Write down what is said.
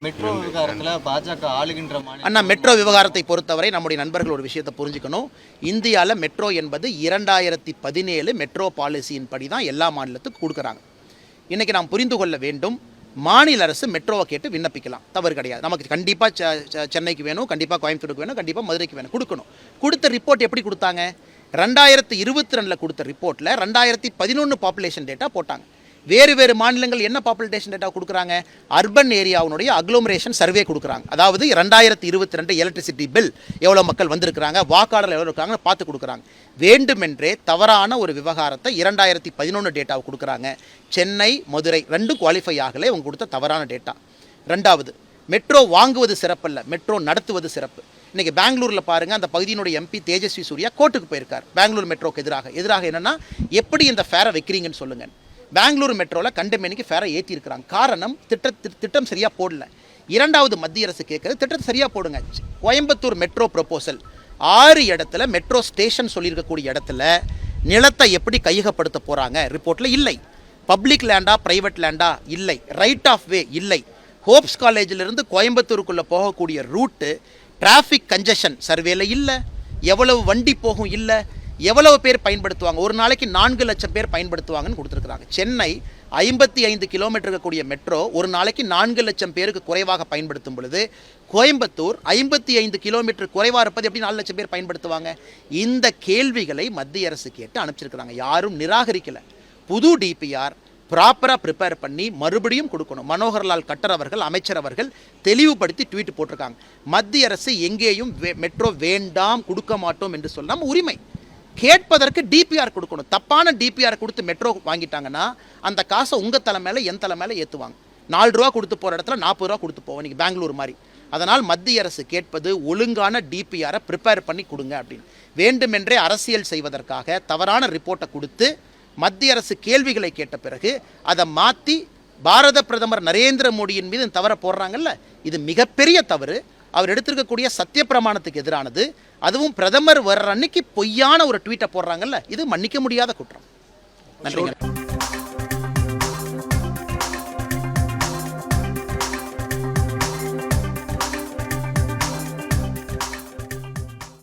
Metro விவகாரத்தில் பாஜக ஆளுகின்ற அண்ணா மெட்ரோ விவகாரத்தை பொறுத்தவரை நம்முடைய நண்பர்கள் ஒரு விஷயத்தை புரிஞ்சுக்கணும். இந்தியாவில் மெட்ரோ என்பது 2017 மெட்ரோ பாலிசியின் படி தான் எல்லா மாநிலத்துக்கும் கொடுக்குறாங்க. இன்றைக்கி நாம் புரிந்து கொள்ள வேண்டும், மாநில அரசு மெட்ரோவை கேட்டு விண்ணப்பிக்கலாம், தவறு கிடையாது. நமக்கு கண்டிப்பாக சென்னைக்கு வேணும், கண்டிப்பாக கோயம்புத்தூருக்கு வேணும், கண்டிப்பாக மதுரைக்கு வேணும், கொடுக்கணும். கொடுத்த ரிப்போர்ட் எப்படி கொடுத்தாங்க? 2022 கொடுத்த ரிப்போர்ட்டில் 2011 பாப்புலேஷன் டேட்டா போட்டாங்க. வேறு மாநிலங்கள் என்ன பாப்புலேஷன் டேட்டா கொடுக்குறாங்க? அர்பன் ஏரியாவுடைய அக்ளோமரேஷன் சர்வே கொடுக்குறாங்க. அதாவது 2022 எலக்ட்ரிசிட்டி பில் எவ்வளோ மக்கள் வந்திருக்கிறாங்க, வாக்காளர் எவ்வளோ இருக்காங்கன்னு பார்த்து கொடுக்குறாங்க. வேண்டுமென்றே தவறான ஒரு விவகாரத்தை 2011 டேட்டாவை கொடுக்குறாங்க. சென்னை மதுரை ரெண்டும் குவாலிஃபை ஆகலை, அவங்க கொடுத்த தவறான டேட்டா. ரெண்டாவது, மெட்ரோ வாங்குவது சிறப்பல்ல, மெட்ரோ நடத்துவது சிறப்பு. இன்றைக்கி பெங்களூரில் பாருங்கள், அந்த பகுதியினுடைய எம்பி தேஜஸ்வி சூர்யா கோர்ட்டுக்கு போயிருக்கார் பெங்களூர் மெட்ரோக்கு எதிராக என்னென்னா, எப்படி இந்த ஃபேரை வைக்கிறீங்கன்னு சொல்லுங்கள். பெங்களூர் மெட்ரோவில் கண்டமேனிக்கு ஃபேரை ஏற்றிருக்கிறாங்க. காரணம், திட்டம் சரியாக போடல. இரண்டாவது, மத்திய அரசு கேட்குறது திட்டத்தை சரியாக போடுங்க. கோயம்புத்தூர் மெட்ரோ ப்ரொபோசல் 6 இடத்துல மெட்ரோ ஸ்டேஷன் சொல்லியிருக்கக்கூடிய இடத்துல நிலத்தை எப்படி கையகப்படுத்த போகிறாங்க ரிப்போர்ட்டில் இல்லை. பப்ளிக் லேண்டா ப்ரைவேட் லேண்டா இல்லை. ரைட் ஆஃப் வே இல்லை. ஹோப்ஸ் காலேஜிலிருந்து கோயம்புத்தூருக்குள்ளே போகக்கூடிய ரூட்டு டிராஃபிக் கன்ஜெஷன் சர்வேல இல்லை. எவ்வளவு வண்டி போகும் இல்லை. எவ்வளவு பேர் பயன்படுத்துவாங்க, ஒரு நாளைக்கு 4 லட்சம் பேர் பயன்படுத்துவாங்கன்னு கொடுத்துருக்குறாங்க. சென்னை 55 கிலோமீட்டர் இருக்கக்கூடிய மெட்ரோ ஒரு நாளைக்கு 4 லட்சம் பேருக்கு குறைவாக பயன்படுத்தும் பொழுது, கோயம்புத்தூர் 55 கிலோமீட்டர் குறைவாக இருப்பது எப்படி 4 லட்சம் பேர் பயன்படுத்துவாங்க? இந்த கேள்விகளை மத்திய அரசு கேட்டு அனுப்பிச்சிருக்கிறாங்க. யாரும் நிராகரிக்கலை. புது டிபிஆர் ப்ராப்பராக ப்ரிப்பேர் பண்ணி மறுபடியும் கொடுக்கணும். மனோகர்லால் கட்டர் அவர்கள், அமைச்சர் அவர்கள் தெளிவுபடுத்தி ட்வீட் போட்டிருக்காங்க. மத்திய அரசு எங்கேயும் மெட்ரோ வேண்டாம், கொடுக்க மாட்டோம் என்று சொல்லாமல் உரிமை கேட்பதற்கு டிபிஆர் கொடுக்கணும். தப்பான டிபிஆர் கொடுத்து மெட்ரோ வாங்கிட்டாங்கன்னா அந்த காசை உங்கள் தலை மேலே என் தலை மேலே ஏற்றுவாங்க. 4 ரூபா கொடுத்து போகிற இடத்துல 40 ரூபா கொடுத்து போவோம், இன்றைக்கி பெங்களூர் மாதிரி. அதனால் மத்திய அரசு கேட்பது ஒழுங்கான டிபிஆரை ப்ரிப்பேர் பண்ணி கொடுங்க அப்படின்னு. வேண்டுமென்றே அரசியல் செய்வதற்காக தவறான ரிப்போர்ட்டை கொடுத்து மத்திய அரசு கேள்விகளை கேட்ட பிறகு அதை மாற்றி பாரத பிரதமர் நரேந்திர மோடியின் மீது தவற போடுறாங்கல்ல, இது மிகப்பெரிய தவறு. அவர் எடுத்திருக்கக்கூடிய சத்திய பிரமாணத்துக்கு எதிரானது. அதுவும் பிரதமர் வர்ற அன்னைக்கு பொய்யான ஒரு ட்வீட்டை போடுறாங்கல்ல, இது மன்னிக்க முடியாத குற்றம். நன்றி.